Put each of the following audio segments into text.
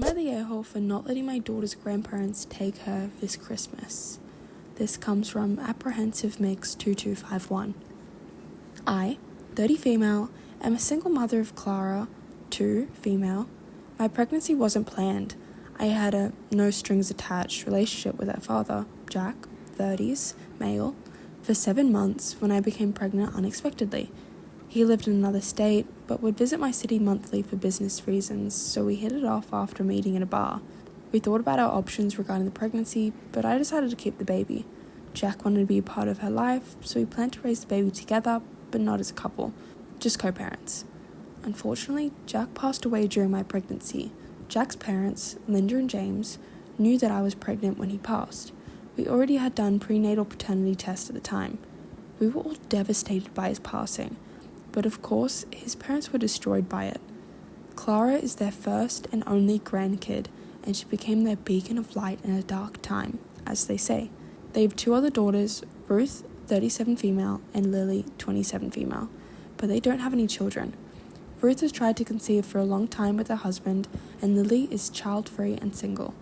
Am I the a-hole for not letting my daughter's grandparents take her this Christmas? This comes from Apprehensive Mix 2251. I, 30 female, am a single mother of Clara, 2 female. My pregnancy wasn't planned. I had a no-strings-attached relationship with her father, Jack, 30s, male, for 7 months when I became pregnant unexpectedly. He lived in another state, but would visit my city monthly for business reasons, so we hit it off after a meeting at a bar. We thought about our options regarding the pregnancy, but I decided to keep the baby. Jack wanted to be a part of her life, so we planned to raise the baby together, but not as a couple, just co-parents. Unfortunately, Jack passed away during my pregnancy. Jack's parents, Linda and James, knew that I was pregnant when he passed. We already had done prenatal paternity tests at the time. We were all devastated by his passing, but of course, his parents were destroyed by it. Clara is their first and only grandkid, and she became their beacon of light in a dark time, as they say. They have 2 other daughters, Ruth, 37 female, and Lily, 27 female, but they don't have any children. Ruth has tried to conceive for a long time with her husband, and Lily is child-free and single.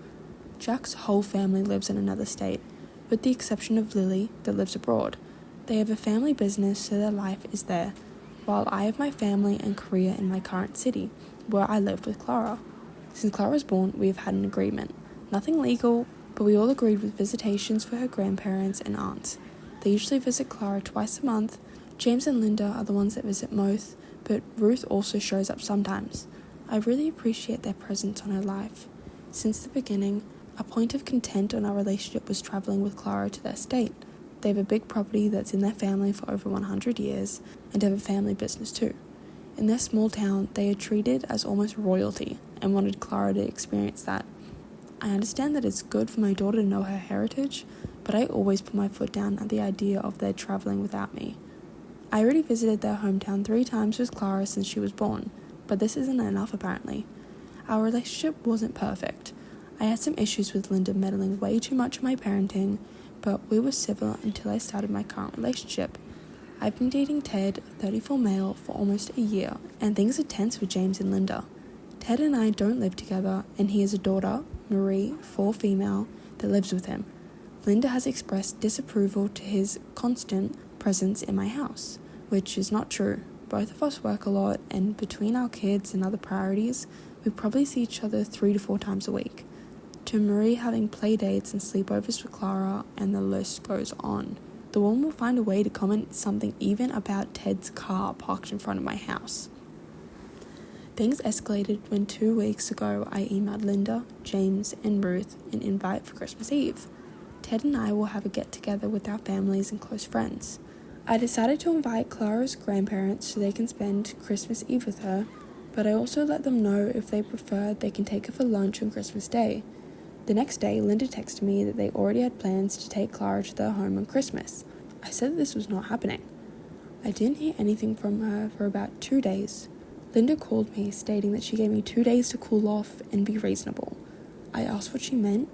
Jack's whole family lives in another state, with the exception of Lily, that lives abroad. They have a family business, so their life is there, while I have my family and career in my current city, where I live with Clara. Since Clara was born, we have had an agreement. Nothing legal, but we all agreed with visitations for her grandparents and aunts. They usually visit Clara twice a month. James and Linda are the ones that visit most, but Ruth also shows up sometimes. I really appreciate their presence on her life. Since the beginning, a point of content on our relationship was traveling with Clara to their state. They have a big property that's in their family for over 100 years and have a family business too. In their small town, they are treated as almost royalty and wanted Clara to experience that. I understand that it's good for my daughter to know her heritage, but I always put my foot down at the idea of their traveling without me. I already visited their hometown 3 times with Clara since she was born, but this isn't enough apparently. Our relationship wasn't perfect. I had some issues with Linda meddling way too much in my parenting, but we were civil until I started my current relationship. I've been dating Ted, 34 male, for almost a year, and things are tense with James and Linda. Ted and I don't live together, and he has a daughter, Marie, 4 female, that lives with him. Linda has expressed disapproval to his constant presence in my house, which is not true. Both of us work a lot, and between our kids and other priorities, we probably see each other 3 to 4 times a week. To Marie having play dates and sleepovers with Clara, and the list goes on. The woman will find a way to comment something even about Ted's car parked in front of my house. Things escalated when 2 weeks ago I emailed Linda, James, and Ruth an invite for Christmas Eve. Ted and I will have a get-together with our families and close friends. I decided to invite Clara's grandparents so they can spend Christmas Eve with her, but I also let them know if they prefer they can take her for lunch on Christmas Day. The next day, Linda texted me that they already had plans to take Clara to their home on Christmas. I said that this was not happening. I didn't hear anything from her for about 2 days. Linda called me, stating that she gave me 2 days to cool off and be reasonable. I asked what she meant,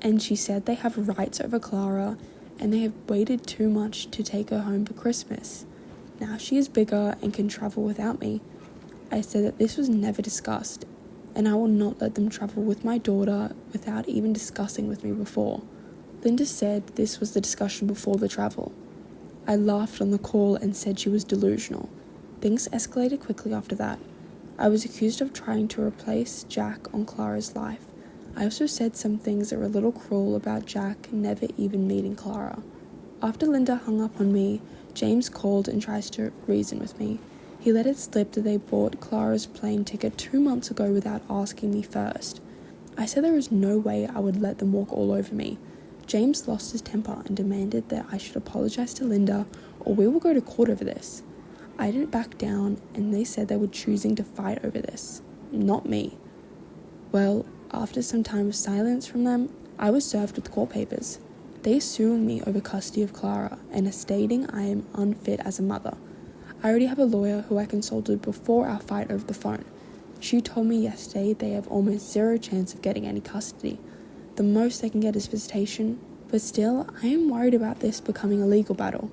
and she said they have rights over Clara, and they have waited too much to take her home for Christmas. Now she is bigger and can travel without me. I said that this was never discussed, and I will not let them travel with my daughter without even discussing with me before. Linda said this was the discussion before the travel. I laughed on the call and said she was delusional. Things escalated quickly after that. I was accused of trying to replace Jack on Clara's life. I also said some things that were a little cruel about Jack never even meeting Clara. After Linda hung up on me, James called and tries to reason with me. He let it slip that they bought Clara's plane ticket 2 months ago without asking me first. I said there was no way I would let them walk all over me. James lost his temper and demanded that I should apologize to Linda or we will go to court over this. I didn't back down, and they said they were choosing to fight over this. Not me. Well, after some time of silence from them, I was served with court papers. They are suing me over custody of Clara and are stating I am unfit as a mother. I already have a lawyer who I consulted before our fight over the phone. She told me yesterday they have almost 0 chance of getting any custody. The most they can get is visitation, but still, I am worried about this becoming a legal battle.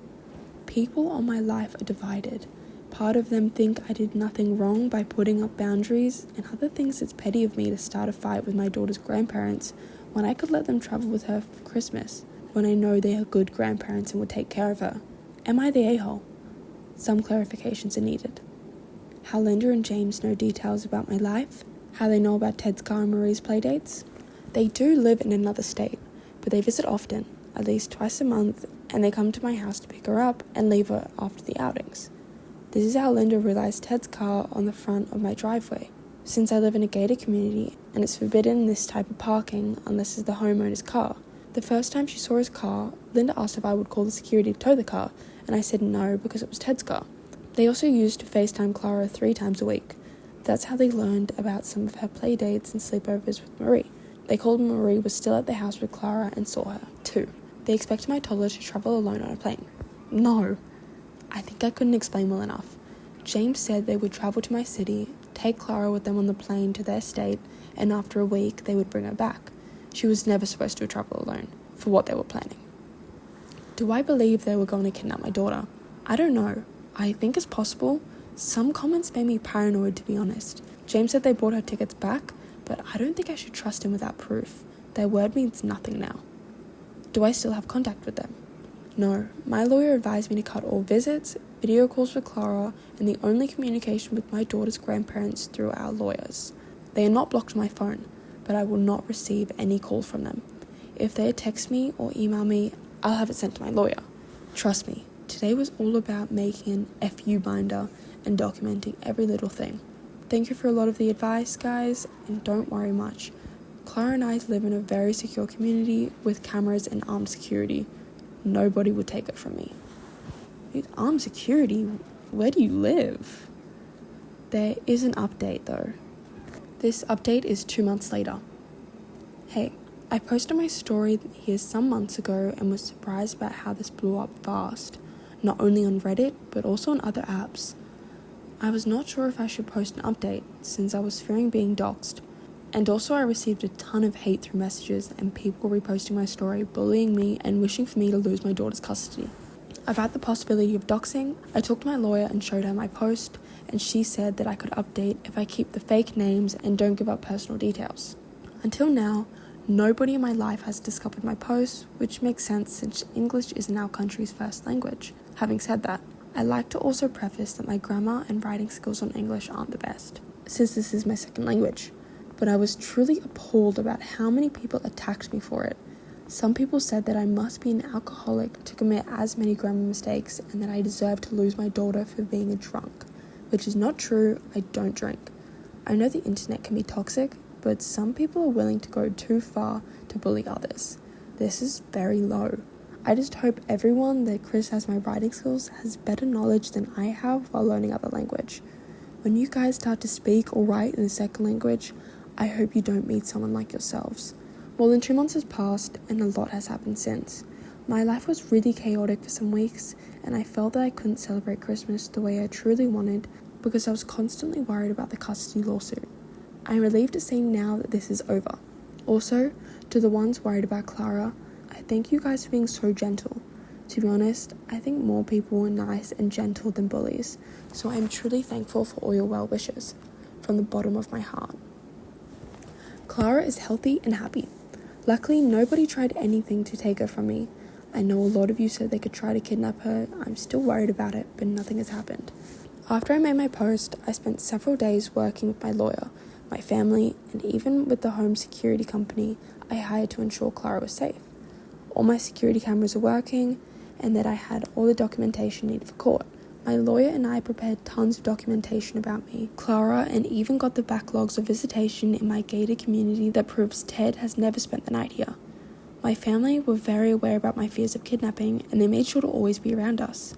People on my life are divided, Part of them think I did nothing wrong by putting up boundaries, and other thinks it's petty of me to start a fight with my daughter's grandparents when I could let them travel with her for Christmas, when I know they are good grandparents and would take care of her. Am I the a-hole? Some clarifications are needed. How Linda and James know details about my life, how they know about Ted's car and Marie's playdates. They do live in another state, but they visit often, at least twice a month, and they come to my house to pick her up and leave her after the outings. This is how Linda realized Ted's car on the front of my driveway. Since I live in a gated community and it's forbidden this type of parking unless it's the homeowner's car, the first time she saw his car, Linda asked if I would call the security to tow the car, and I said no because it was Ted's car. They also used to FaceTime Clara 3 times a week. That's how they learned about some of her play dates and sleepovers with Marie. They called Marie was still at the house with Clara and saw her, too. They expected my toddler to travel alone on a plane. No. I think I couldn't explain well enough. James said they would travel to my city, take Clara with them on the plane to their state, and after a week they would bring her back. She was never supposed to travel alone, for what they were planning. Do I believe they were going to kidnap my daughter? I don't know. I think it's possible. Some comments made me paranoid, to be honest. James said they bought her tickets back, but I don't think I should trust him without proof. Their word means nothing now. Do I still have contact with them? No. My lawyer advised me to cut all visits, video calls with Clara, and the only communication with my daughter's grandparents through our lawyers. They are not blocked on my phone, but I will not receive any call from them. If they text me or email me, I'll have it sent to my lawyer. Trust me, today was all about making an FU binder and documenting every little thing. Thank you for a lot of the advice, guys, and don't worry much. Clara and I live in a very secure community with cameras and armed security. Nobody would take it from me. With armed security? Where do you live? There is an update though. This update is 2 months later. Hey, I posted my story here some months ago and was surprised about how this blew up fast, not only on Reddit but also on other apps. I was not sure if I should post an update since I was fearing being doxxed, and also I received a ton of hate through messages and people reposting my story, bullying me and wishing for me to lose my daughter's custody. About the possibility of doxing, I talked to my lawyer and showed her my post, and she said that I could update if I keep the fake names and don't give up personal details. Until now, nobody in my life has discovered my post, which makes sense since English isn't our country's first language. Having said that, I like to also preface that my grammar and writing skills on English aren't the best, since this is my second language. But I was truly appalled about how many people attacked me for it. Some people said that I must be an alcoholic to commit as many grammar mistakes and that I deserve to lose my daughter for being a drunk, which is not true. I don't drink. I know the internet can be toxic, but some people are willing to go too far to bully others. This is very low. I just hope everyone that criticizes my writing skills has better knowledge than I have while learning other language. When you guys start to speak or write in a second language, I hope you don't meet someone like yourselves. More than 2 months has passed and a lot has happened since. My life was really chaotic for some weeks and I felt that I couldn't celebrate Christmas the way I truly wanted because I was constantly worried about the custody lawsuit. I'm relieved to say now that this is over. Also, to the ones worried about Clara, I thank you guys for being so gentle. To be honest, I think more people are nice and gentle than bullies, so I am truly thankful for all your well wishes, from the bottom of my heart. Clara is healthy and happy. Luckily, nobody tried anything to take her from me. I know a lot of you said they could try to kidnap her. I'm still worried about it, but nothing has happened. After I made my post, I spent several days working with my lawyer, my family, and even with the home security company I hired to ensure Clara was safe. All my security cameras are working, and that I had all the documentation needed for court. My lawyer and I prepared tons of documentation about me, Clara, and even got the backlogs of visitation in my gated community that proves Ted has never spent the night here. My family were very aware about my fears of kidnapping, and they made sure to always be around us.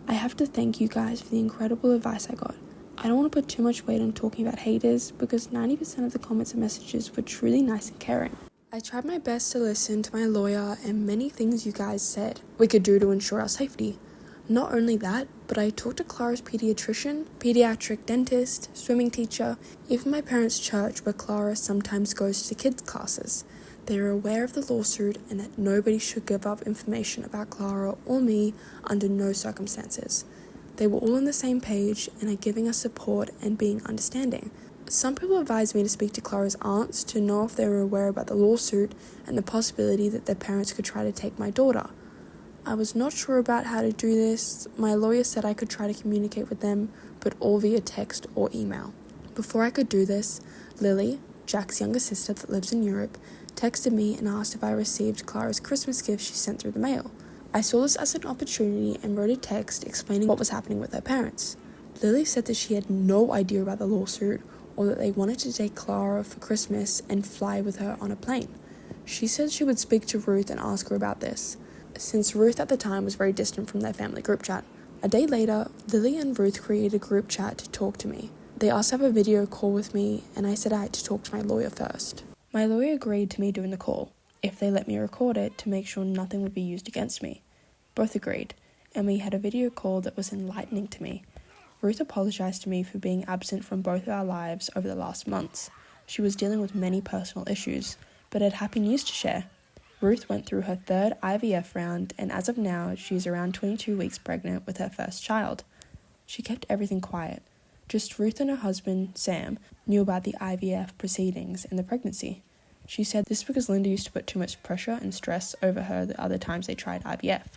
I have to thank you guys for the incredible advice I got. I don't want to put too much weight on talking about haters because 90% of the comments and messages were truly nice and caring. I tried my best to listen to my lawyer and many things you guys said we could do to ensure our safety. Not only that, but I talked to Clara's pediatrician, pediatric dentist, swimming teacher, even my parents' church where Clara sometimes goes to kids' classes. They are aware of the lawsuit and that nobody should give up information about Clara or me under no circumstances. They were all on the same page and are giving us support and being understanding. Some people advised me to speak to Clara's aunts to know if they were aware about the lawsuit and the possibility that their parents could try to take my daughter. I was not sure about how to do this. My lawyer said I could try to communicate with them, but all via text or email. Before I could do this, Lily, Jack's younger sister that lives in Europe, texted me and asked if I received Clara's Christmas gift she sent through the mail. I saw this as an opportunity and wrote a text explaining what was happening with her parents. Lily said that she had no idea about the lawsuit or that they wanted to take Clara for Christmas and fly with her on a plane. She said she would speak to Ruth and ask her about this, since Ruth at the time was very distant from their family group chat. A day later, Lily and Ruth created a group chat to talk to me. They asked to have a video call with me, and I said I had to talk to my lawyer first. My lawyer agreed to me doing the call, if they let me record it to make sure nothing would be used against me. Both agreed, and we had a video call that was enlightening to me. Ruth apologized to me for being absent from both of our lives over the last months. She was dealing with many personal issues, but had happy news to share. Ruth went through her third IVF round, and as of now, she is around 22 weeks pregnant with her first child. She kept everything quiet. Just Ruth and her husband, Sam, knew about the IVF proceedings and the pregnancy. She said this because Linda used to put too much pressure and stress over her the other times they tried IVF.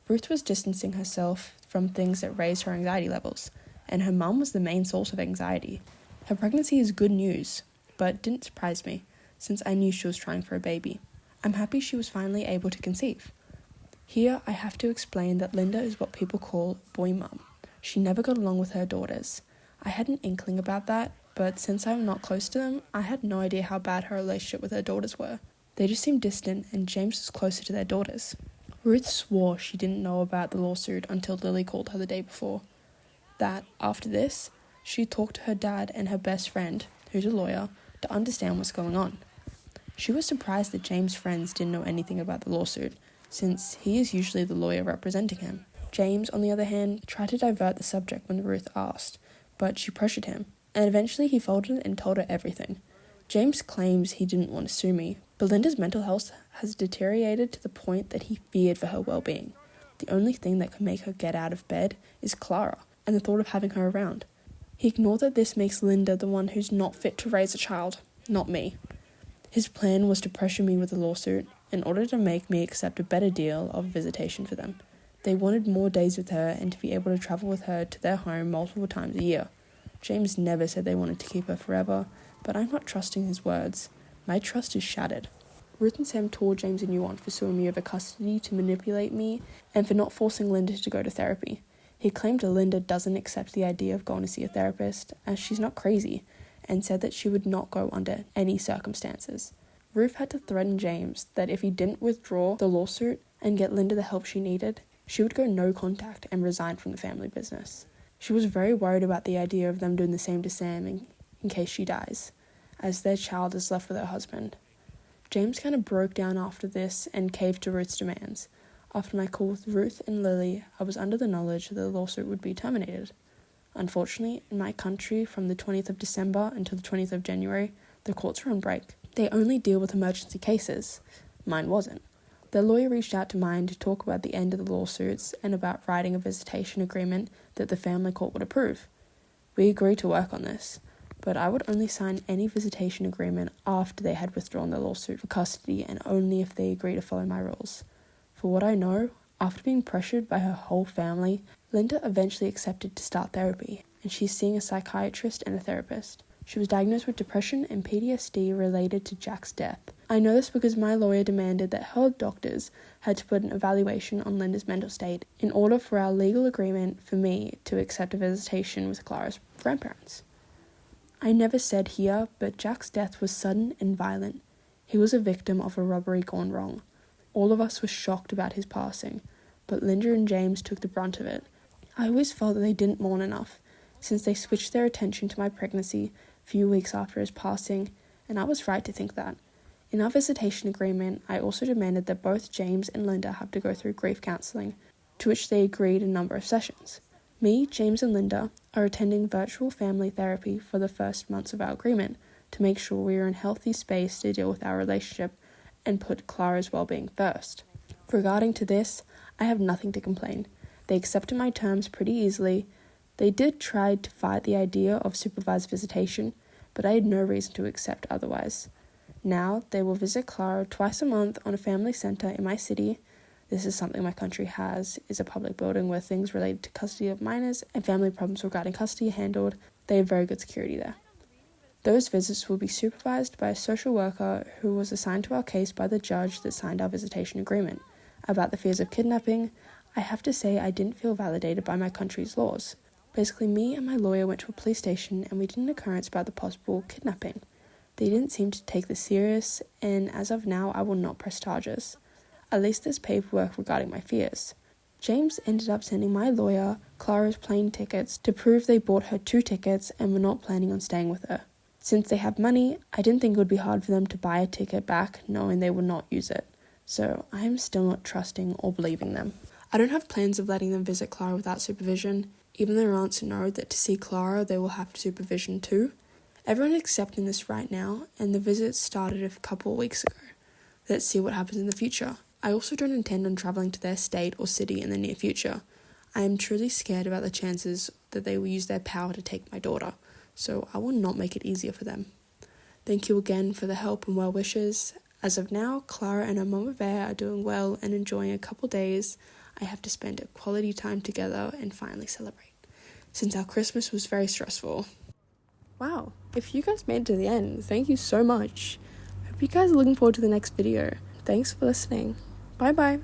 Ruth was distancing herself from things that raised her anxiety levels, and her mum was the main source of anxiety. Her pregnancy is good news, but didn't surprise me, since I knew she was trying for a baby. I'm happy she was finally able to conceive. Here I have to explain that Linda is what people call boy mum. She never got along with her daughters. I had an inkling about that, but since I'm not close to them, I had no idea how bad her relationship with her daughters were. They just seemed distant, and James was closer to their daughters. Ruth swore she didn't know about the lawsuit until Lily called her the day before. That, after this, she talked to her dad and her best friend, who's a lawyer, to understand what's going on. She was surprised that James' friends didn't know anything about the lawsuit, since he is usually the lawyer representing him. James, on the other hand, tried to divert the subject when Ruth asked, but she pressured him, and eventually he folded and told her everything. James claims he didn't want to sue me, but Linda's mental health has deteriorated to the point that he feared for her well-being. The only thing that can make her get out of bed is Clara, and the thought of having her around. He ignored that this makes Linda the one who's not fit to raise a child, not me. His plan was to pressure me with a lawsuit in order to make me accept a better deal of visitation for them. They wanted more days with her and to be able to travel with her to their home multiple times a year. James never said they wanted to keep her forever, but I'm not trusting his words. My trust is shattered. Ruth and Sam tore James a new one for suing me over custody to manipulate me and for not forcing Linda to go to therapy. He claimed that Linda doesn't accept the idea of going to see a therapist, as she's not crazy, and said that she would not go under any circumstances. Ruth had to threaten James that if he didn't withdraw the lawsuit and get Linda the help she needed, she would go no contact and resign from the family business. She was very worried about the idea of them doing the same to Sam in case she dies, as their child is left with her husband. James kind of broke down after this and caved to Ruth's demands. After my call with Ruth and Lily, I was under the knowledge that the lawsuit would be terminated. Unfortunately, in my country, from the 20th of December until the 20th of January, the courts are on break. They only deal with emergency cases. Mine wasn't. The lawyer reached out to mine to talk about the end of the lawsuits and about writing a visitation agreement that the family court would approve. We agreed to work on this, but I would only sign any visitation agreement after they had withdrawn the lawsuit for custody and only if they agree to follow my rules. For what I know, after being pressured by her whole family, Linda eventually accepted to start therapy, and she's seeing a psychiatrist and a therapist. She was diagnosed with depression and PTSD related to Jack's death. I know this because my lawyer demanded that her doctors had to put an evaluation on Linda's mental state in order for our legal agreement for me to accept a visitation with Clara's grandparents. I never said here, but Jack's death was sudden and violent. He was a victim of a robbery gone wrong. All of us were shocked about his passing, but Linda and James took the brunt of it. I always felt that they didn't mourn enough, since they switched their attention to my pregnancy a few weeks after his passing, and I was right to think that. In our visitation agreement, I also demanded that both James and Linda have to go through grief counselling, to which they agreed a number of sessions. Me, James and Linda are attending virtual family therapy for the first months of our agreement to make sure we are in a healthy space to deal with our relationship and put Clara's well-being first. Regarding to this, I have nothing to complain. They accepted my terms pretty easily. They did try to fight the idea of supervised visitation, but I had no reason to accept otherwise. Now, they will visit Clara twice a month on a family centre in my city. This is something my country has, is a public building where things related to custody of minors and family problems regarding custody are handled. They have very good security there. Those visits will be supervised by a social worker who was assigned to our case by the judge that signed our visitation agreement. About the fears of kidnapping, I have to say I didn't feel validated by my country's laws. Basically, me and my lawyer went to a police station and we did an occurrence about the possible kidnapping. They didn't seem to take this serious, and as of now, I will not press charges. At least there's paperwork regarding my fears. James ended up sending my lawyer Clara's plane tickets to prove they bought her 2 tickets and were not planning on staying with her. Since they have money, I didn't think it would be hard for them to buy a ticket back knowing they would not use it. So I am still not trusting or believing them. I don't have plans of letting them visit Clara without supervision. Even their aunts know that to see Clara they will have supervision too. Everyone is accepting this right now, and the visit started a couple of weeks ago. Let's see what happens in the future. I also don't intend on travelling to their state or city in the near future. I am truly scared about the chances that they will use their power to take my daughter, so I will not make it easier for them. Thank you again for the help and well wishes. As of now, Clara and her mama bear are doing well and enjoying a couple days. I have to spend a quality time together and finally celebrate, since our Christmas was very stressful. Wow, if you guys made it to the end, thank you so much. Hope you guys are looking forward to the next video. Thanks for listening. Bye bye.